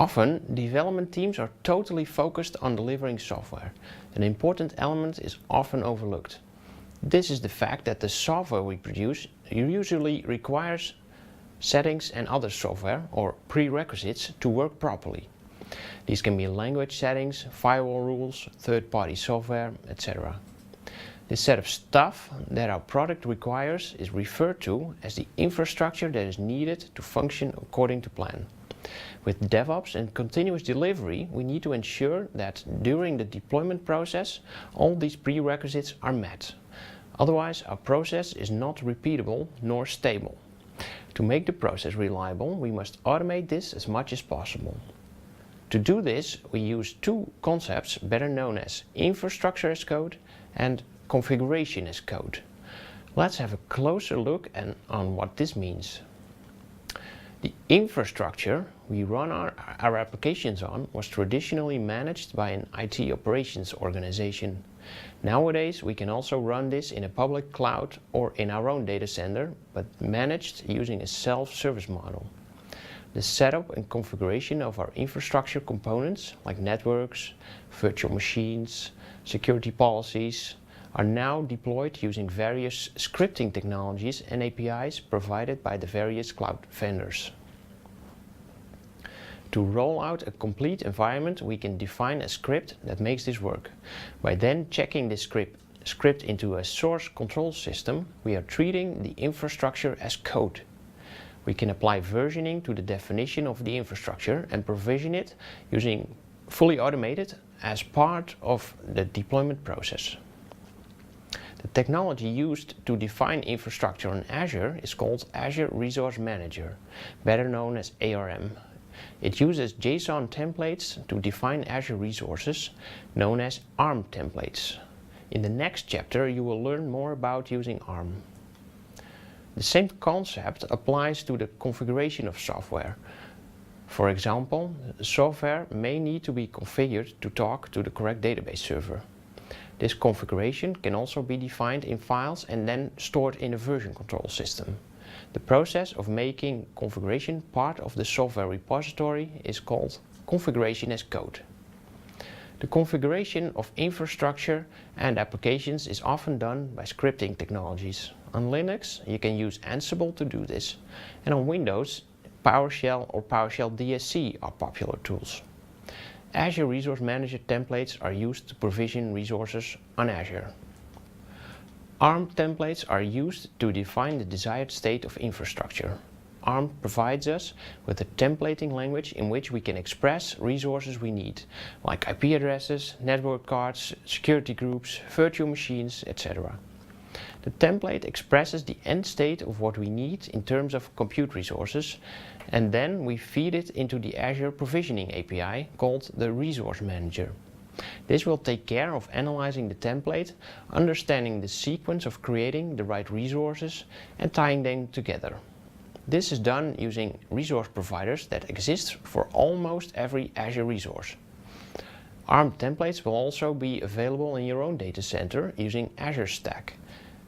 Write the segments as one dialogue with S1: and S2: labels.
S1: Often, development teams are totally focused on delivering software. An important element is often overlooked. This is the fact that the software we produce usually requires settings and other software or prerequisites to work properly. These can be language settings, firewall rules, third-party software, etc. This set of stuff that our product requires is referred to as the infrastructure that is needed to function according to plan. With DevOps and continuous delivery, we need to ensure that during the deployment process, all these prerequisites are met. Otherwise, our process is not repeatable nor stable. To make the process reliable, we must automate this as much as possible. To do this, we use two concepts better known as infrastructure as code and configuration as code. Let's have a closer look on what this means. The infrastructure we run our applications on was traditionally managed by an IT operations organization. Nowadays, we can also run this in a public cloud or in our own data center, but managed using a self-service model. The setup and configuration of our infrastructure components, like networks, virtual machines, security policies, are now deployed using various scripting technologies and APIs provided by the various cloud vendors. To roll out a complete environment, we can define a script that makes this work. By then checking this script into a source control system, we are treating the infrastructure as code. We can apply versioning to the definition of the infrastructure and provision it using fully automated as part of the deployment process. The technology used to define infrastructure on Azure is called Azure Resource Manager, better known as ARM. It uses JSON templates to define Azure resources, known as ARM templates. In the next chapter, you will learn more about using ARM. The same concept applies to the configuration of software. For example, software may need to be configured to talk to the correct database server. This configuration can also be defined in files and then stored in a version control system. The process of making configuration part of the software repository is called configuration as code. The configuration of infrastructure and applications is often done by scripting technologies. On Linux, you can use Ansible to do this, and on Windows, PowerShell or PowerShell DSC are popular tools. Azure Resource Manager templates are used to provision resources on Azure. ARM templates are used to define the desired state of infrastructure. ARM provides us with a templating language in which we can express resources we need, like IP addresses, network cards, security groups, virtual machines, etc. The template expresses the end state of what we need in terms of compute resources, and then we feed it into the Azure Provisioning API called the Resource Manager. This will take care of analyzing the template, understanding the sequence of creating the right resources, and tying them together. This is done using resource providers that exist for almost every Azure resource. ARM templates will also be available in your own data center using Azure Stack.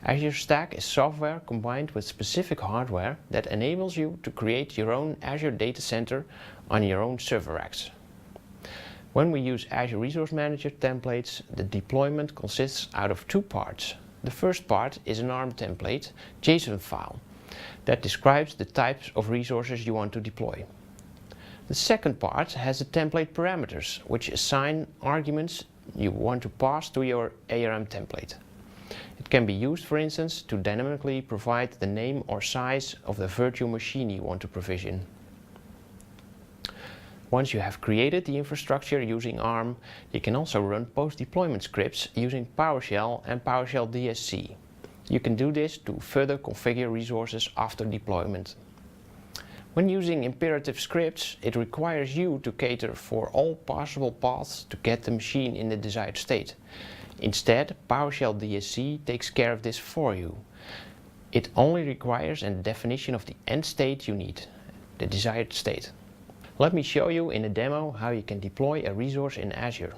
S1: Azure Stack is software combined with specific hardware that enables you to create your own Azure data center on your own server racks. When we use Azure Resource Manager templates, the deployment consists out of two parts. The first part is an ARM template JSON file that describes the types of resources you want to deploy. The second part has the template parameters, which assign arguments you want to pass to your ARM template. It can be used, for instance, to dynamically provide the name or size of the virtual machine you want to provision. Once you have created the infrastructure using ARM, you can also run post-deployment scripts using PowerShell and PowerShell DSC. You can do this to further configure resources after deployment. When using imperative scripts, it requires you to cater for all possible paths to get the machine in the desired state. Instead, PowerShell DSC takes care of this for you. It only requires a definition of the end state you need, the desired state. Let me show you in a demo how you can deploy a resource in Azure.